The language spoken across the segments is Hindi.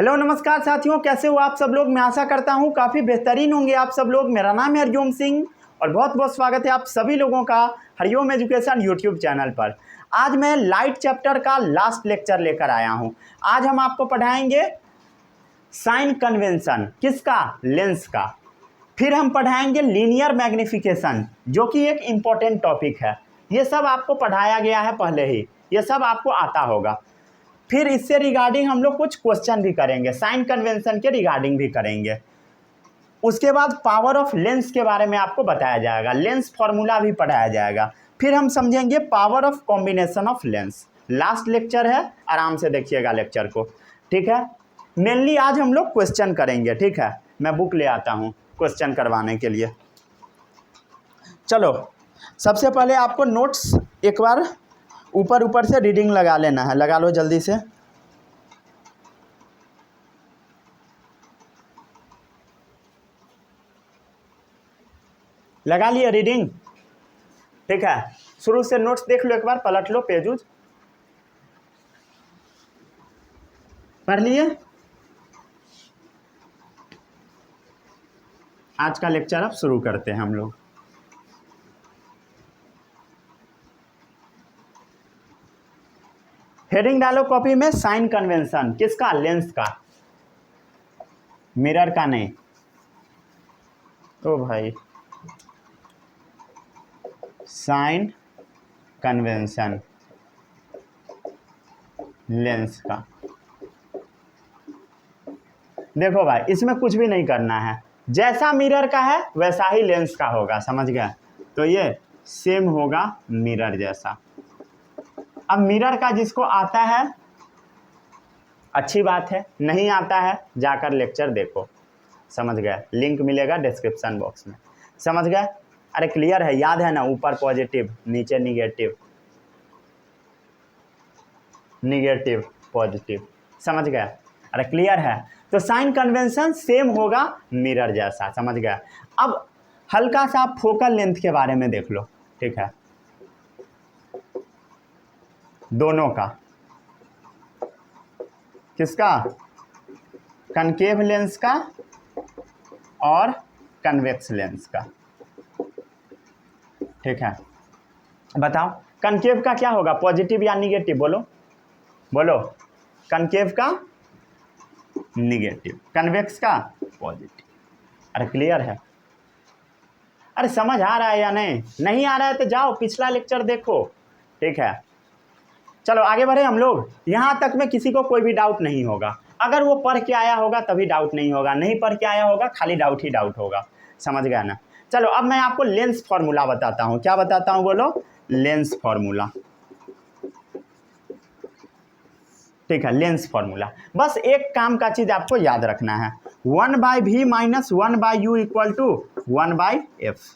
हेलो नमस्कार साथियों, कैसे हो आप सब लोग। मैं आशा करता हूँ काफ़ी बेहतरीन होंगे आप सब लोग। मेरा नाम है हरिओम सिंह और बहुत बहुत स्वागत है आप सभी लोगों का हरिओम एजुकेशन यूट्यूब चैनल पर। आज मैं लाइट चैप्टर का लास्ट लेक्चर लेकर आया हूँ। आज हम आपको पढ़ाएंगे साइन कन्वेंशन, किसका, लेंस का। फिर हम पढ़ाएंगे लीनियर मैग्नीफिकेशन, जो कि एक इम्पॉर्टेंट टॉपिक है। ये सब आपको पढ़ाया गया है पहले ही, ये सब आपको आता होगा। फिर इससे रिगार्डिंग हम लोग कुछ क्वेश्चन भी करेंगे, साइन कन्वेंशन के रिगार्डिंग भी करेंगे। उसके बाद पावर ऑफ लेंस के बारे में आपको बताया जाएगा, लेंस फॉर्मूला भी पढ़ाया जाएगा। फिर हम समझेंगे power of combination of lens. Last lecture है, आराम से देखिएगा लेक्चर को, ठीक है। मेनली आज हम लोग क्वेश्चन करेंगे, ठीक है। मैं बुक ले आता हूँ क्वेश्चन करवाने के लिए। चलो सबसे पहले आपको नोट्स एक बार ऊपर ऊपर से रीडिंग लगा लेना है, लगा लो जल्दी से। लगा लिए रीडिंग, ठीक है। शुरू से नोट्स देख लो, एक बार पलट लो पेज उज, पढ़ लिए। आज का लेक्चर अब शुरू करते हैं हम लोग। हेडिंग डालो कॉपी में, साइन कन्वेंशन, किसका, लेंस का, मिरर का नहीं। तो भाई साइन कन्वेंशन लेंस का। देखो भाई, इसमें कुछ भी नहीं करना है, जैसा मिरर का है वैसा ही लेंस का होगा, समझ गए। तो ये सेम होगा मिरर जैसा। अब मिरर का जिसको आता है अच्छी बात है, नहीं आता है जाकर लेक्चर देखो, समझ गए। लिंक मिलेगा डिस्क्रिप्शन बॉक्स में, समझ गए। अरे क्लियर है, याद है ना, ऊपर पॉजिटिव नीचे निगेटिव, निगेटिव पॉजिटिव, समझ गए। अरे क्लियर है। तो साइन कन्वेंशन सेम होगा मिरर जैसा, समझ गए। अब हल्का सा आप फोकल लेंथ के बारे में देख लो, ठीक है, दोनों का। किसका, कनकेव लेंस का और कन्वेक्स लेंस का, ठीक है। बताओ कनकेव का क्या होगा, पॉजिटिव या निगेटिव, बोलो बोलो। कनकेव का निगेटिव, कन्वेक्स का पॉजिटिव। अरे क्लियर है। अरे समझ आ रहा है या नहीं, नहीं आ रहा है तो जाओ पिछला लेक्चर देखो, ठीक है। चलो आगे बढ़े हम लोग। यहाँ तक में किसी को कोई भी डाउट नहीं होगा। अगर वो पढ़ के आया होगा तभी डाउट नहीं होगा, नहीं पढ़ के आया होगा खाली डाउट ही डाउट होगा, समझ गया ना। चलो अब मैं आपको लेंस फॉर्मूला बताता हूँ। क्या बताता हूँ, बोलो, लेंस फॉर्मूला, ठीक है। लेंस फॉर्मूला, बस एक काम का चीज आपको याद रखना है, 1/v minus 1/u equal to 1/f,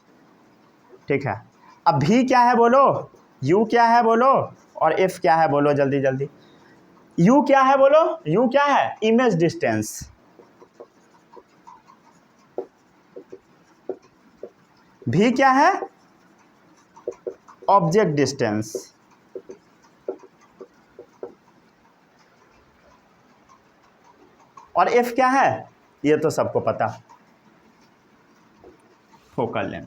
ठीक है। अब v क्या है बोलो, u क्या है बोलो, और f क्या है बोलो, जल्दी जल्दी। u क्या है बोलो, u क्या है, इमेज डिस्टेंस। v क्या है, ऑब्जेक्ट डिस्टेंस। और f क्या है, ये तो सबको पता, फोकल लेंथ,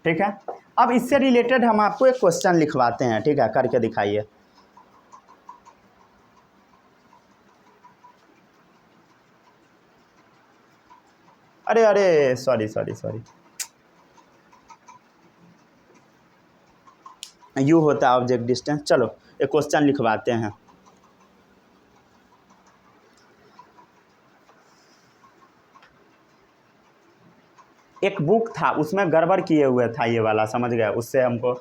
ठीक है। अब इससे रिलेटेड हम आपको एक क्वेश्चन लिखवाते हैं, ठीक है, करके दिखाइए। अरे अरे सॉरी सॉरी सॉरी, यू होता है ऑब्जेक्ट डिस्टेंस। चलो एक क्वेश्चन लिखवाते हैं। एक बुक था उसमें गड़बड़ किए हुए था ये वाला, समझ गए, उससे हमको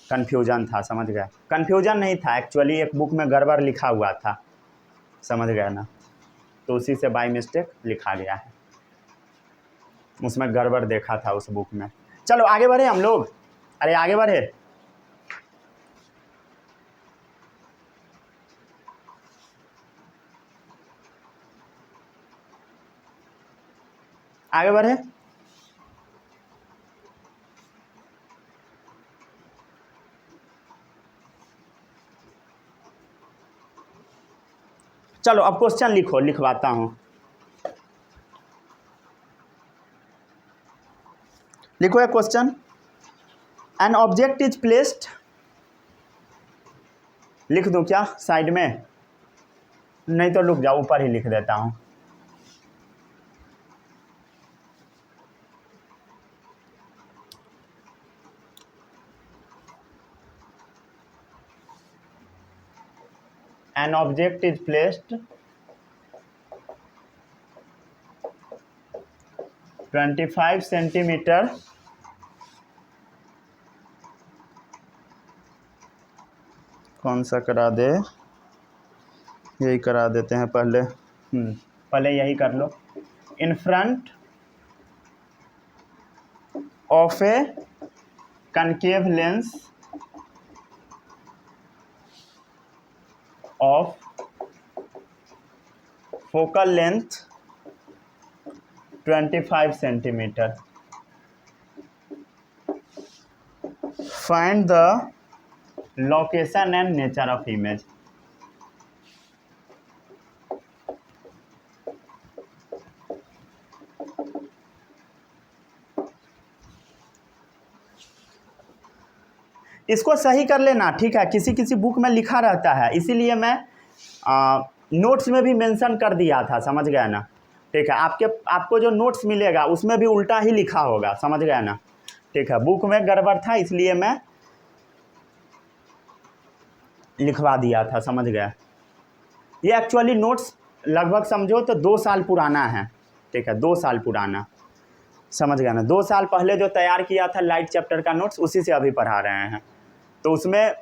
कन्फ्यूजन था, समझ गए। कन्फ्यूजन नहीं था एक्चुअली, एक बुक में गड़बड़ लिखा हुआ था, समझ गए ना, तो उसी से बाय मिस्टेक लिखा गया है, उसमें गड़बड़ देखा था उस बुक में। चलो आगे बढ़े हम लोग, अरे आगे बढ़े। आगे बढ़े। चलो अब क्वेश्चन लिखो, लिखवाता हूँ। लिखो एक question. N object is placed, लिख दूँ क्या साइड में? नहीं तो रुक जाओ, ऊपर ही लिख देता हूँ। N object is placed 25 centimetre कौन सा करा दे, यही करा देते हैं पहले। पहले यही कर लो। In front of a concave lens of focal length 25 centimetre, find the location and nature of image. इसको सही कर लेना, ठीक है। किसी किसी बुक में लिखा रहता है, इसीलिए मैं नोट्स में भी मेंशन कर दिया था, समझ गया ना, ठीक है। आपको जो नोट्स मिलेगा उसमें भी उल्टा ही लिखा होगा, समझ गया ना, ठीक है। बुक में गड़बड़ था इसलिए मैं लिखवा दिया था, समझ गया। ये एक्चुअली नोट्स लगभग समझो तो 2 साल पुराना है, ठीक है, 2 साल पुराना, समझ गया ना। 2 साल पहले जो तैयार किया था लाइट चैप्टर का नोट्स, उसी से अभी पढ़ा रहे हैं। तो उसमें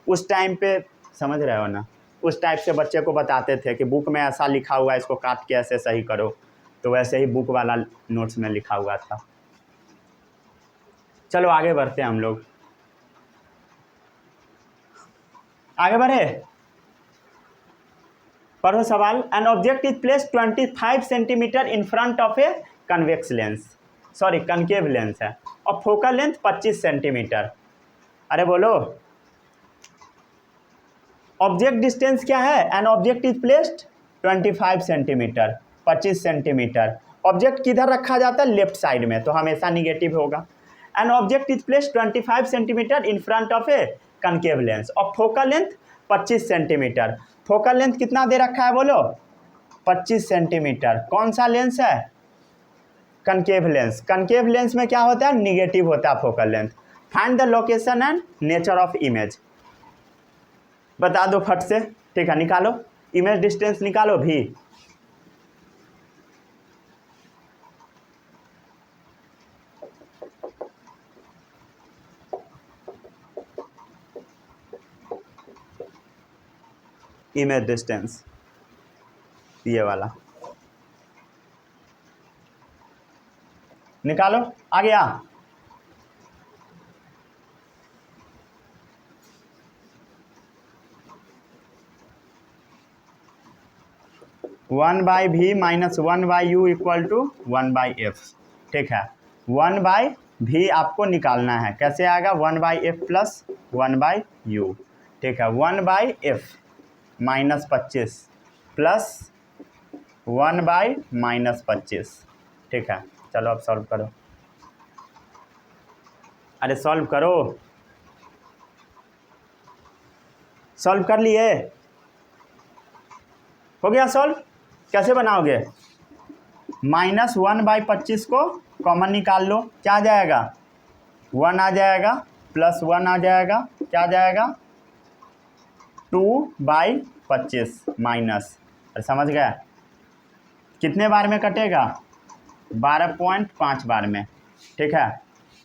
उस टाइम पे, समझ रहे हो ना, उस टाइप से बच्चे को बताते थे कि बुक में ऐसा लिखा हुआ है, इसको काट के ऐसे सही करो, तो वैसे ही बुक वाला नोट्स में लिखा हुआ था। चलो आगे बढ़ते हैं हम लोग, आगे बढ़े, पढ़ो सवाल। N object is placed 25 centimetre in front of a convex lens, sorry concave lens है, और फोकल लेंथ 25 सेंटीमीटर। अरे बोलो, ऑब्जेक्ट डिस्टेंस क्या है? N object is placed 25 centimetre, 25 centimetre. Object किधर रखा जाता है? लेफ्ट साइड में, तो हमेशा निगेटिव होगा। An object is placed 25 centimetre in front of a concave lens और focal length 25 centimetre. Focal length कितना दे रखा है बोलो? 25 सेंटीमीटर। कौन सा लेंस है? Concave lens. कनकेव लेंस में क्या होता है? निगेटिव होता है focal length. Find the location and nature of image, बता दो फट से, ठीक है, निकालो। इमेज डिस्टेंस निकालो भी। इमेज डिस्टेंस ये वाला निकालो, आ गया। One by V minus 1 by U equal to 1 by F, ठीक है। 1 बाई भी आपको निकालना है, कैसे आएगा? 1 by F plus 1 by you, ठीक है। 1 by F minus 25 plus 1 by minus 25, ठीक है। चलो अब सॉल्व करो। अरे सॉल्व करो, सॉल्व कर लिए? हो गया सॉल्व? कैसे बनाओगे? माइनस 1 बाई 25 को कॉमन निकाल लो, क्या आ जाएगा? 1 आ जाएगा, प्लस 1 आ जाएगा, क्या आ जाएगा? 2 बाई 25 माइनस, समझ गया? कितने बार में कटेगा? 12.5 बार में, ठीक है।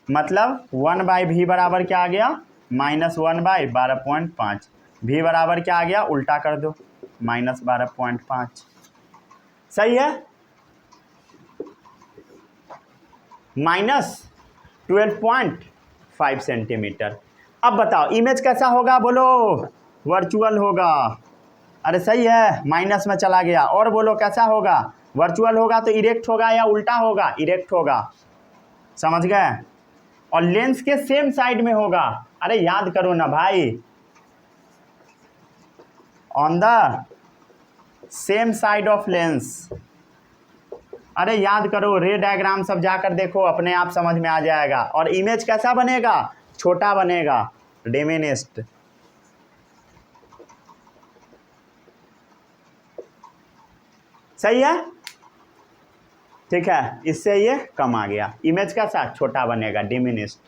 मतलब 1 बाई भी बराबर क्या आ गया? Minus 1 by 12.5। भी बराबर क्या आ गया? उल्टा कर दो, माइनस 12.5, सही है। Minus 12.5 centimetre. अब बताओ इमेज कैसा होगा बोलो? वर्चुअल होगा। अरे सही है, माइनस में चला गया। और बोलो कैसा होगा? वर्चुअल होगा तो इरेक्ट होगा या उल्टा होगा? इरेक्ट होगा, समझ गए। और लेंस के सेम साइड में होगा। अरे याद करो ना भाई, on the same side of lens. अरे याद करो, रे डायग्राम सब जाकर देखो, अपने आप समझ में आ जाएगा। और इमेज कैसा बनेगा? छोटा बनेगा, डिमिनिश्ड। सही है, ठीक है, इससे ये कम आ गया। इमेज कैसा? छोटा बनेगा, डिमिनिश्ड।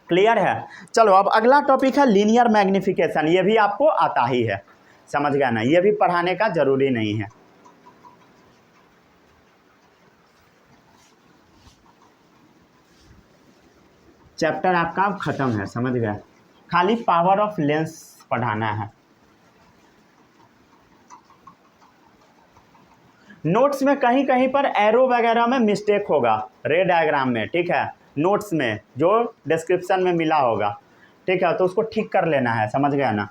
क्लियर है? चलो अब अगला टॉपिक है लीनियर मैग्निफिकेशन। ये भी आपको आता ही है, समझ गया ना, ये भी पढ़ाने का जरूरी नहीं है। चैप्टर आपका अब खत्म है, समझ गया, खाली पावर ऑफ लेंस पढ़ाना है। नोट्स में कहीं कहीं पर एरो वगैरह में मिस्टेक होगा, रे डायग्राम में, ठीक है, नोट्स में जो डिस्क्रिप्शन में मिला होगा, ठीक है, तो उसको ठीक कर लेना है, समझ गया ना।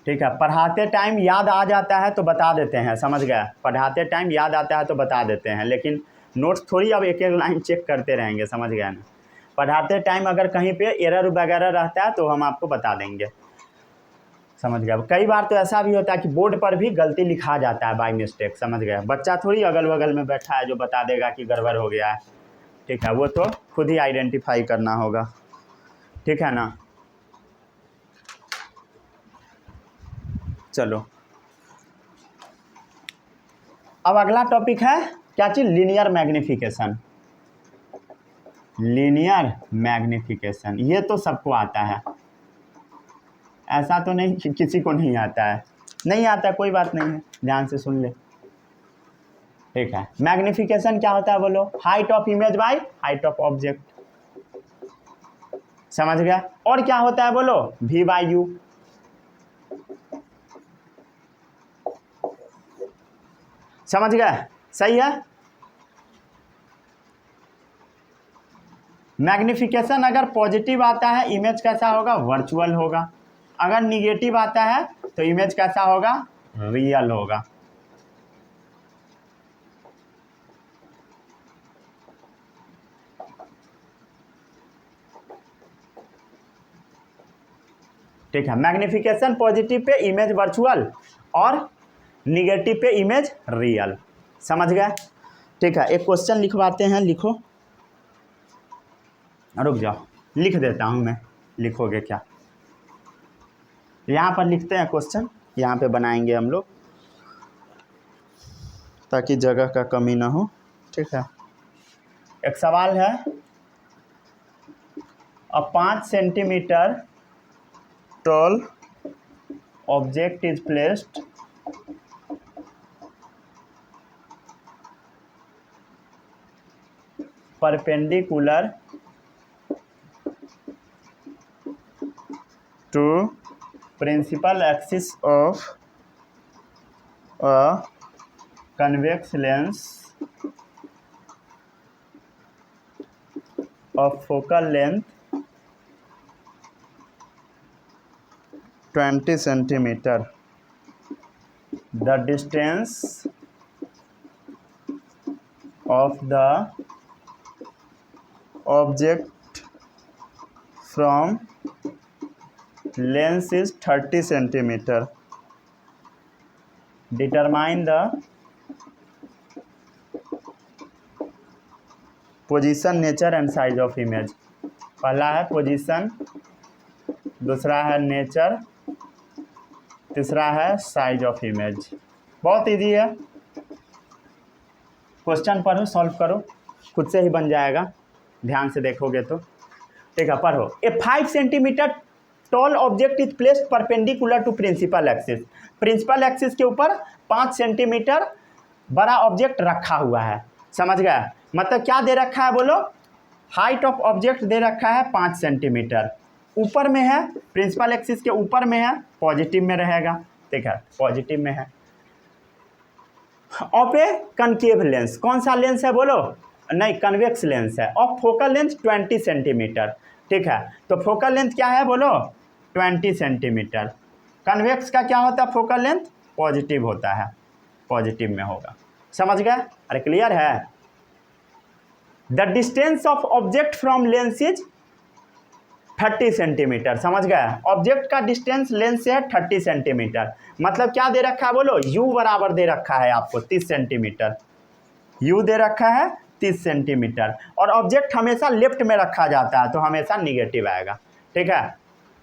ठीक है, पढ़ाते टाइम याद आ जाता है तो बता देते हैं, समझ गया, पढ़ाते टाइम याद आता है तो बता देते हैं, लेकिन नोट्स थोड़ी अब एक एक लाइन चेक करते रहेंगे, समझ गया ना। पढ़ाते टाइम अगर कहीं पे एरर वगैरह रहता है तो हम आपको बता देंगे, समझ गया। कई बार तो ऐसा भी होता है कि बोर्ड पर भी गलती लिखा जाता है बाय मिस्टेक, समझ गया। बच्चा थोड़ी अगल बगल में बैठा है जो बता देगा कि गड़बड़ हो गया है, ठीक है, वो तो खुद ही आइडेंटिफाई करना होगा, ठीक है ना। चलो अब अगला टॉपिक है क्या चीज़? Linear magnification. लीनियर मैग्निफिकेशन ये तो सबको आता है, ऐसा तो नहीं कि किसी को नहीं आता है। नहीं आता, कोई बात नहीं है, ध्यान से सुन ले, ठीक है। मैग्निफिकेशन क्या होता है बोलो? Height of image by height of object, समझ गया। और क्या होता है बोलो? V बाय U, समझ गए, सही है। मैग्निफिकेशन अगर पॉजिटिव आता है इमेज कैसा होगा? वर्चुअल होगा। अगर निगेटिव आता है तो इमेज कैसा होगा? रियल होगा। ठीक है, magnification positive pay image virtual और निगेटिव पे इमेज रियल, समझ गए। ठीक है, एक क्वेश्चन लिखवाते हैं, लिखो, रुक जाओ लिख देता हूं मैं, लिखोगे क्या? यहाँ पर लिखते हैं क्वेश्चन, यहाँ पे बनाएंगे हम लोग ताकि जगह का कमी ना हो, ठीक है। एक सवाल है, 5 centimetre tall object is placed perpendicular to principal axis of a convex lens of focal length 20 centimeter. The distance of the object from lens is 30 centimeter. Determine the position, nature and size of image. पहला है पोजीशन, दूसरा है नेचर, तीसरा है साइज ऑफ इमेज। बहुत इजी है, क्वेश्चन पढ़ो, सॉल्व करो, खुद से ही बन जाएगा, ध्यान से देखोगे तो। ठीक है, पढ़ो। A 5 centimetre tall object is placed perpendicular to principal axis. Principal axis के ऊपर 5 सेंटीमीटर बड़ा ऑब्जेक्ट रखा हुआ है, समझ गया। मतलब क्या दे रखा है बोलो? हाइट ऑफ ऑब्जेक्ट दे रखा है 5 सेंटीमीटर, ऊपर में है, प्रिंसिपल एक्सिस के ऊपर में है, पॉजिटिव में रहेगा, ठीक है, पॉजिटिव में है। ऑफ ए कनकेव लेंस, कौन सा लेंस है बोलो? नहीं, कन्वेक्स लेंस है। ऑफ फोकल लेंथ 20 सेंटीमीटर, ठीक है, तो फोकल लेंथ क्या है बोलो? 20 सेंटीमीटर। कन्वेक्स का क्या होता है फोकल लेंथ? पॉजिटिव होता है, पॉजिटिव में होगा, समझ गए? अरे क्लियर है? The distance of object from lens is 30 centimetre. समझ गए, ऑब्जेक्ट का डिस्टेंस लेंस से है 30 सेंटीमीटर। मतलब क्या दे रखा है बोलो, u बराबर दे रखा है आपको 30 सेंटीमीटर, u दे रखा है 30 सेंटीमीटर। और ऑब्जेक्ट हमेशा लेफ्ट में रखा जाता है तो हमेशा निगेटिव आएगा। ठीक है,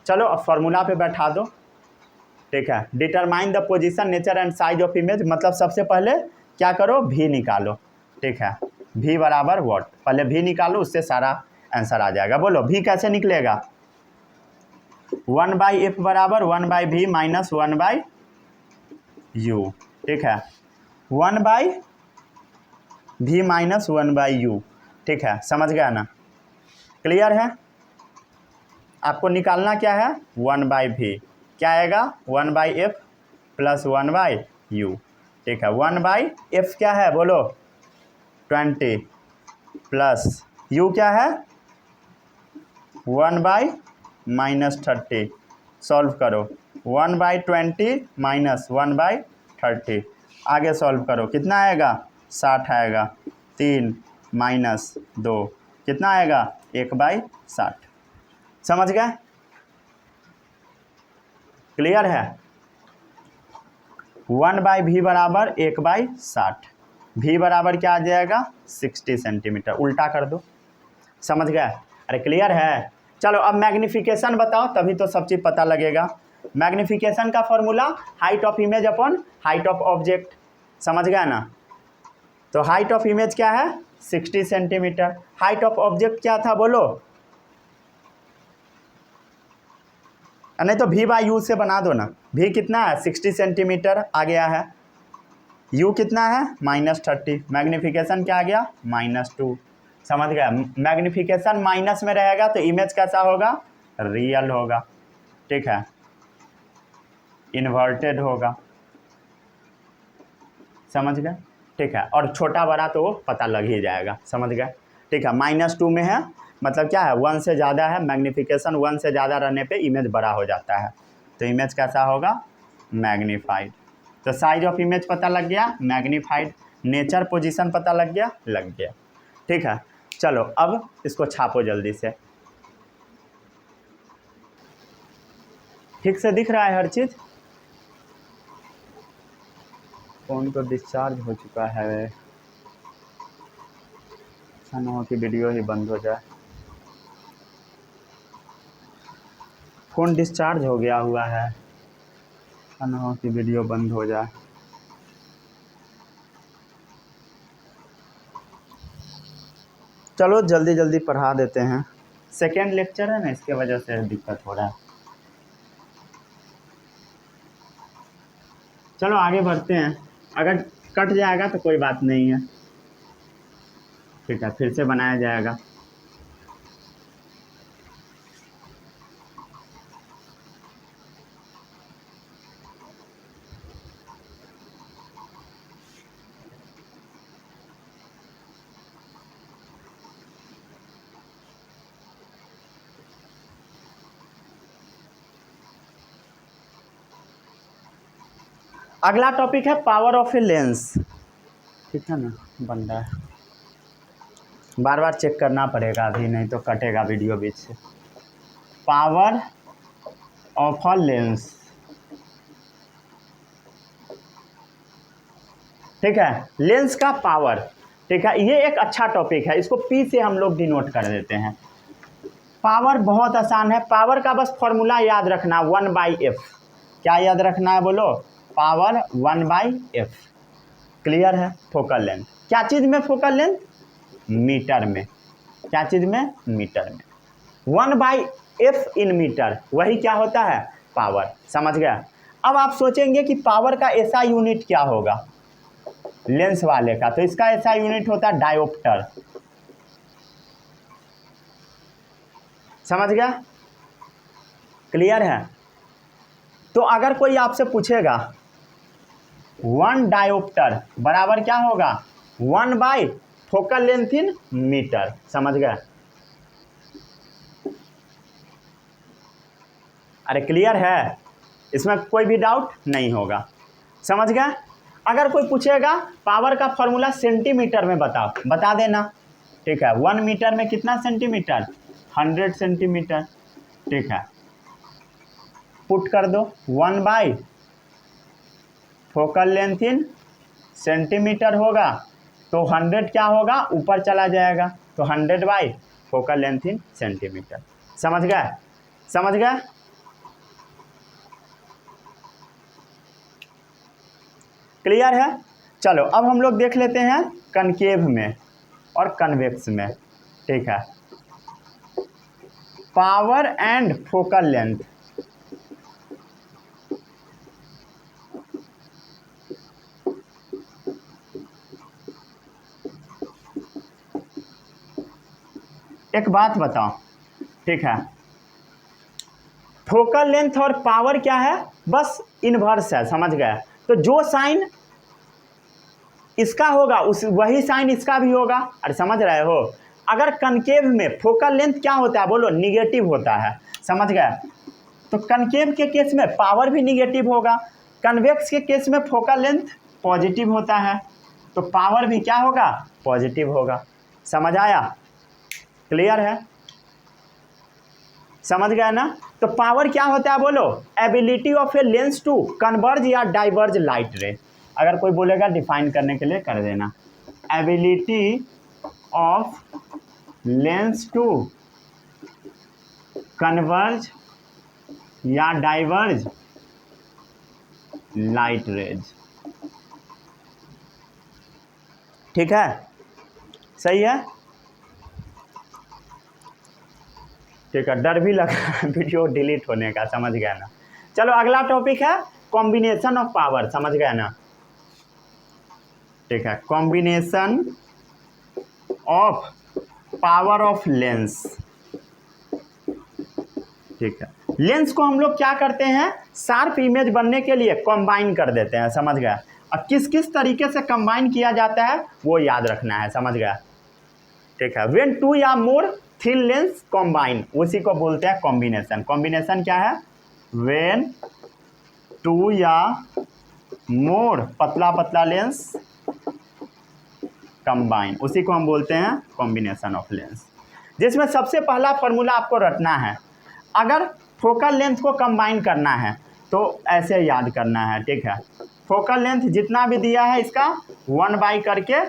चलो अब फॉर्मूला पे बैठा दो। ठीक है, determine the position nature and size of image. मतलब सबसे पहले क्या करो, v निकालो। ठीक है, v बराबर वॉट, पहले v निकालो, उससे सारा आंसर आ जाएगा। बोलो v कैसे निकलेगा, 1/f बराबर 1/v माइनस 1/u। ठीक है, 1/v माइनस 1/u। ठीक है, समझ गया ना, क्लियर है। आपको निकालना क्या है, 1/v, क्या आएगा 1/f प्लस 1/u। ठीक है, 1/f क्या है बोलो 20 प्लस u क्या है 1/-30। सॉल्व करो, 1/20 माइनस 1/30। आगे सॉल्व करो, कितना आएगा 60 आएगा। 3 माइनस 2 कितना आएगा 1/60। समझ गए, क्लियर है। 1/v बराबर 1/60, v बराबर क्या आ जाएगा 60 सेंटीमीटर। उल्टा कर दो, समझ गए। अरे क्लियर है। चलो अब मैग्निफिकेशन बताओ, तभी तो सब चीज़ पता लगेगा। मैग्निफिकेशन का formula height of image upon height of object. समझ गया ना, तो हाइट ऑफ इमेज क्या है 60 सेंटीमीटर, हाइट ऑफ ऑब्जेक्ट क्या था बोलो, नहीं तो v/u से बना दो ना। v कितना है 60 सेंटीमीटर आ गया है, u कितना है -30, मैग्निफिकेशन क्या आ गया -2। समझ गया, मैग्निफिकेशन माइनस में रहेगा तो इमेज कैसा होगा, रियल होगा। ठीक है, इन्वर्टेड होगा। समझ गए, ठीक है, और छोटा बड़ा तो वो पता लग ही जाएगा। समझ गए, ठीक है, -2 में है, मतलब क्या है 1 से ज़्यादा है, मैग्निफिकेशन 1 से ज़्यादा रहने पे इमेज बड़ा हो जाता है, तो इमेज कैसा होगा मैग्नीफाइड। तो साइज ऑफ इमेज पता लग गया, मैग्नीफाइड, नेचर पोजीशन पता लग गया, लग गया। ठीक है, चलो अब इसको छापो जल्दी से। ठीक से दिख रहा है हर चीज़, फ़ोन तो डिस्चार्ज हो चुका है, अच्छा ना हो कि वीडियो ही बंद हो जाए। फ़ोन डिस्चार्ज हो गया हुआ है, अच्छा ना हो कि वीडियो बंद हो जाए। चलो जल्दी जल्दी पढ़ा देते हैं, सेकेंड लेक्चर है ना, इसके वजह से दिक्कत हो रहा है। चलो आगे बढ़ते हैं, अगर कट जाएगा तो कोई बात नहीं है। ठीक है, फिर से बनाया जाएगा। अगला टॉपिक है पावर ऑफ ए लेंस। ठीक है ना, बन रहा है, बार बार चेक करना पड़ेगा अभी, नहीं तो कटेगा वीडियो बीच से। पावर ऑफ अ लेंस, ठीक है, लेंस का पावर। ठीक है, ये एक अच्छा टॉपिक है, इसको पी से हम लोग डिनोट कर देते हैं। पावर बहुत आसान है, पावर का बस फॉर्मूला याद रखना 1/f। क्या याद रखना है बोलो, पावर 1/f। क्लियर है। फोकल लेंथ, क्या चीज़ में फोकल लेंथ, मीटर में, क्या चीज़ में, मीटर में। 1/f इन मीटर, वही क्या होता है पावर। समझ गया। अब आप सोचेंगे कि पावर का ऐसा यूनिट क्या होगा लेंस वाले का, तो इसका ऐसा यूनिट होता है डायोप्टर। समझ गया, क्लियर है। तो अगर कोई आपसे पूछेगा 1 डायोप्टर बराबर क्या होगा 1/ फोकल लेंथ इन मीटर। समझ गए, अरे क्लियर है, इसमें कोई भी डाउट नहीं होगा। समझ गए। अगर कोई पूछेगा पावर का फॉर्मूला सेंटीमीटर में बताओ, बता देना, ठीक है। 1 मीटर में कितना सेंटीमीटर, 100 सेंटीमीटर, ठीक है। पुट कर दो 1 by focal length in centimetre होगा, तो 100 क्या होगा, ऊपर चला जाएगा, तो 100 by focal length in centimetre. समझ गए, समझ गए। क्लियर है। चलो अब हम लोग देख लेते हैं कनकेव में और कन्वेक्स में, ठीक है। पावर एंड फोकल लेंथ, एक बात बताओ, ठीक है। फोकल लेंथ और पावर क्या है, बस इनवर्स है, समझ गए। तो जो साइन इसका होगा उस वही साइन इसका भी होगा, अरे समझ रहे हो। अगर कनकेव में फोकल लेंथ क्या होता है बोलो, निगेटिव होता है, समझ गए। तो कनकेव के केस में पावर भी निगेटिव होगा, कन्वेक्स के केस में फोकल लेंथ पॉजिटिव होता है, तो पावर भी क्या होगा, पॉजिटिव होगा। समझ आया, क्लियर है, समझ गए ना। तो पावर क्या होता है बोलो, ability of a lens to converge या डाइवर्ज लाइट रे। अगर कोई बोलेगा डिफाइन करने के लिए कर देना, ability of lens to converge या डाइवर्ज लाइट रेज, ठीक है, सही है, ठीक है। डर भी लगा वीडियो डिलीट होने का, समझ गया ना। चलो अगला टॉपिक है कॉम्बिनेशन ऑफ पावर, समझ गया ना, ठीक है। Combination of power of lens, ठीक है। लेंस को हम लोग क्या करते हैं, शार्प इमेज बनने के लिए कंबाइन कर देते हैं, समझ गया। और किस किस तरीके से कंबाइन किया जाता है वो याद रखना है, समझ गया, ठीक है। व्हेन 2 या मोर थिन लेंस कॉम्बाइन, उसी को बोलते हैं कॉम्बिनेशन। कॉम्बिनेशन क्या है, व्हेन 2 या मोर पतला पतला लेंस कंबाइन, उसी को हम बोलते हैं कॉम्बिनेशन ऑफ लेंस। जिसमें सबसे पहला फॉर्मूला आपको रटना है, अगर फोकल लेंथ को कंबाइन करना है तो ऐसे याद करना है, ठीक है। फोकल लेंथ जितना भी दिया है इसका 1 बाई करके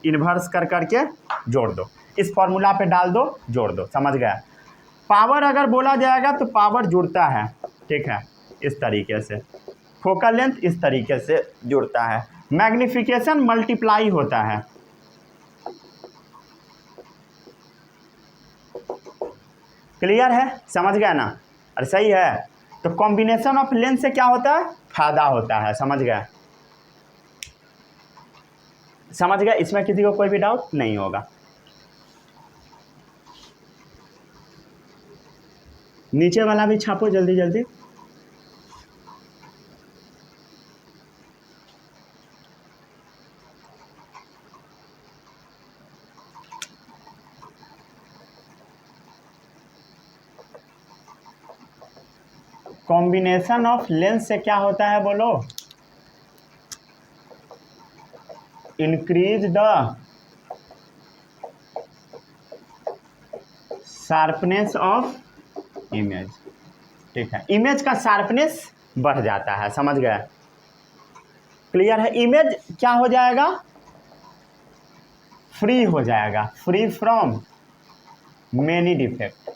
इन्वर्स कर करके जोड़ दो, इस फॉर्मूला पे डाल दो, जोड़ दो, समझ गया। पावर अगर बोला जाएगा तो पावर जुड़ता है, ठीक है, इस तरीके से। फोकल लेंथ इस तरीके से जुड़ता है, मैग्निफिकेशन मल्टीप्लाई होता है, क्लियर है, समझ गया ना, अरे सही है। तो कॉम्बिनेशन ऑफ लेंस से क्या होता है, फायदा होता है, समझ गया, समझ गया। इसमें किसी को कोई भी डाउट नहीं होगा। नीचे वाला भी छापो जल्दी जल्दी। कॉम्बिनेशन ऑफ लेंस से क्या होता है बोलो, increase the sharpness of image, ठीक है। इमेज का शार्पनेस बढ़ जाता है, समझ गया, क्लियर है। इमेज क्या हो जाएगा, फ्री हो जाएगा, फ्री फ्रॉम मेनी डिफेक्ट,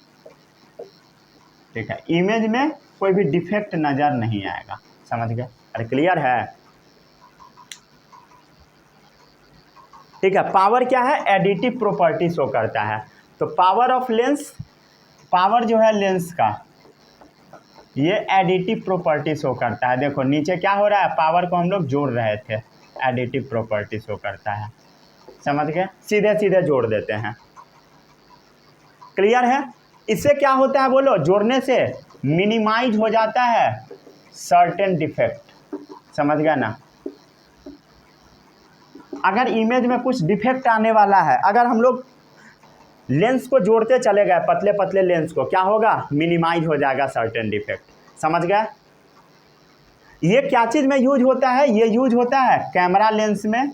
ठीक है। इमेज में कोई भी डिफेक्ट नजर नहीं आएगा, समझ गए, अरे क्लियर है, ठीक है। पावर क्या है, एडिटिव प्रॉपर्टी शो करता है। तो पावर ऑफ लेंस, पावर जो है लेंस का ये एडिटिव प्रॉपर्टी शो करता है। देखो नीचे क्या हो रहा है, पावर को हम लोग जोड़ रहे थे, एडिटिव प्रॉपर्टी शो करता है, समझ गए, सीधे सीधे जोड़ देते हैं, क्लियर है। इससे क्या होता है बोलो, जोड़ने से मिनिमाइज हो जाता है सर्टेन डिफेक्ट, समझ गया ना। अगर इमेज में कुछ डिफेक्ट आने वाला है, अगर हम लोग लेंस को जोड़ते चले गए, पतले पतले लेंस को, क्या होगा, मिनिमाइज हो जाएगा सर्टेन डिफेक्ट, समझ गए। ये क्या चीज़ में यूज होता है, ये यूज होता है कैमरा लेंस में,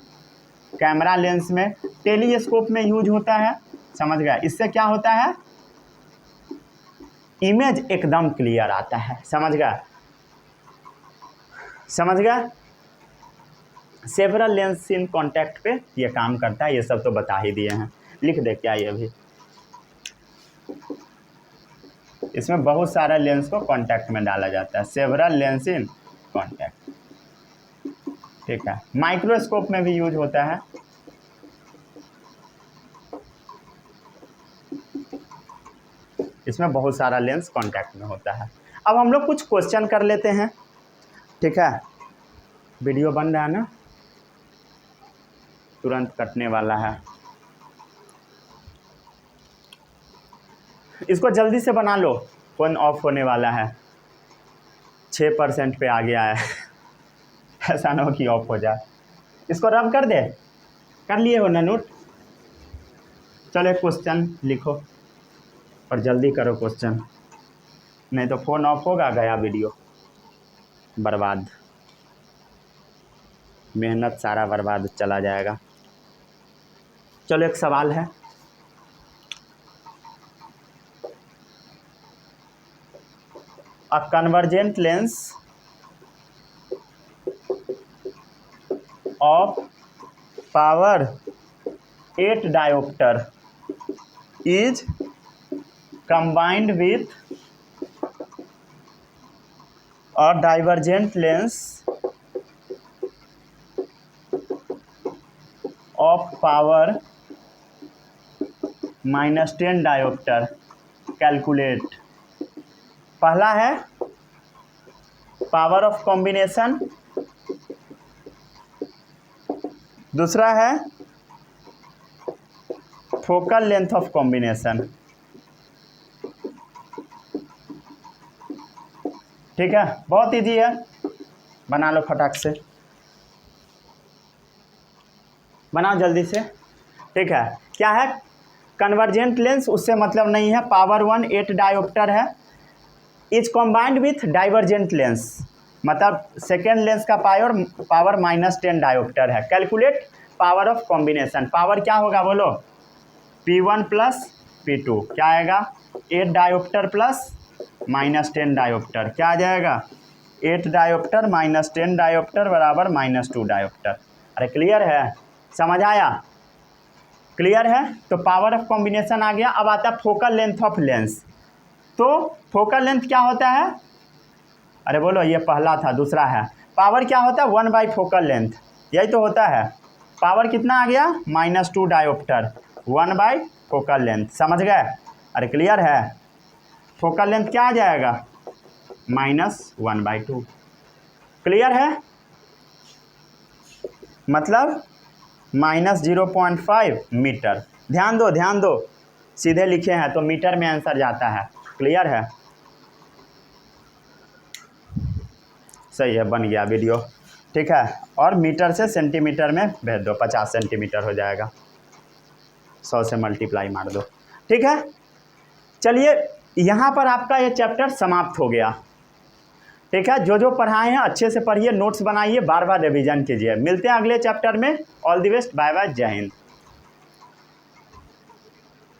कैमरा लेंस में, टेलीस्कोप में यूज होता है। समझ गया? इससे क्या होता है, इमेज एकदम क्लियर आता है। समझ गया? समझ गया? सेवरल लेंस इन कॉन्टैक्ट पे ये काम करता है, ये सब तो बता ही दिए हैं। लिख दे क्या ये भी, इसमें बहुत सारा लेंस को कॉन्टैक्ट में डाला जाता है, सेवरल लेंस इन कॉन्टैक्ट। ठीक है, माइक्रोस्कोप में भी यूज होता है। इसमें बहुत सारा लेंस कांटेक्ट में होता है। अब हम लोग कुछ क्वेश्चन कर लेते हैं। ठीक है, वीडियो बन रहा है ना, तुरंत कटने वाला है, इसको जल्दी से बना लो, फोन ऑफ होने वाला है, 6% पे आ गया है ऐसा ना हो कि ऑफ हो जाए। इसको रब कर दे, कर लिए हो ना नोट? चलो एक क्वेश्चन लिखो और जल्दी करो क्वेश्चन, नहीं तो फ़ोन ऑफ होगा, गया वीडियो, बर्बाद, मेहनत सारा बर्बाद चला जाएगा। चलो एक सवाल है, a convergent lens of power 8 diopter is combined with a divergent lens of power -10 diopter. Calculate. पहला है पावर ऑफ कॉम्बिनेशन, दूसरा है फोकल लेंथ ऑफ कॉम्बिनेशन। ठीक है, बहुत इजी है, बना लो फटाक से, बनाओ जल्दी से। ठीक है, क्या है कन्वर्जेंट लेंस, उससे मतलब नहीं है, पावर 1 8 डायोप्टर है, is combined with divergent lens, मतलब सेकेंड लेंस का पावर -10 डायोप्टर है। Calculate power of combination, power क्या होगा बोलो, P1 प्लस P2, क्या आएगा 8 डायोप्टर प्लस -10 डायोप्टर, क्या आ जाएगा 8 डायोप्टर -10 डायोप्टर बराबर -2 डायोप्टर। अरे क्लियर है, समझ आया? क्लियर है, तो पावर ऑफ कॉम्बिनेशन आ गया। अब आता है फोकल लेंथ ऑफ लेंस, तो फोकल लेंथ क्या होता है, अरे बोलो, ये पहला था, दूसरा है पावर क्या होता है 1 / फोकल लेंथ, यही तो होता है। पावर कितना आ गया -2 डायोप्टर, 1 / फोकल लेंथ, समझ गए? अरे क्लियर है, फोकल लेंथ क्या आ जाएगा -1/2, क्लियर है, मतलब -0.5 मीटर। ध्यान दो ध्यान दो, सीधे लिखे हैं तो मीटर में आंसर जाता है, क्लियर है? सही है, बन गया वीडियो। ठीक है, और मीटर से सेंटीमीटर में भेज दो, 50 सेंटीमीटर हो जाएगा, 100 से मल्टीप्लाई मार दो। ठीक है, चलिए यहाँ पर आपका ये चैप्टर समाप्त हो गया। ठीक है, जो जो पढ़ाए हैं अच्छे से पढ़िए, नोट्स बनाइए, बार बार रिवीजन कीजिए। मिलते हैं अगले चैप्टर में। All the best, bye bye, जय हिंद।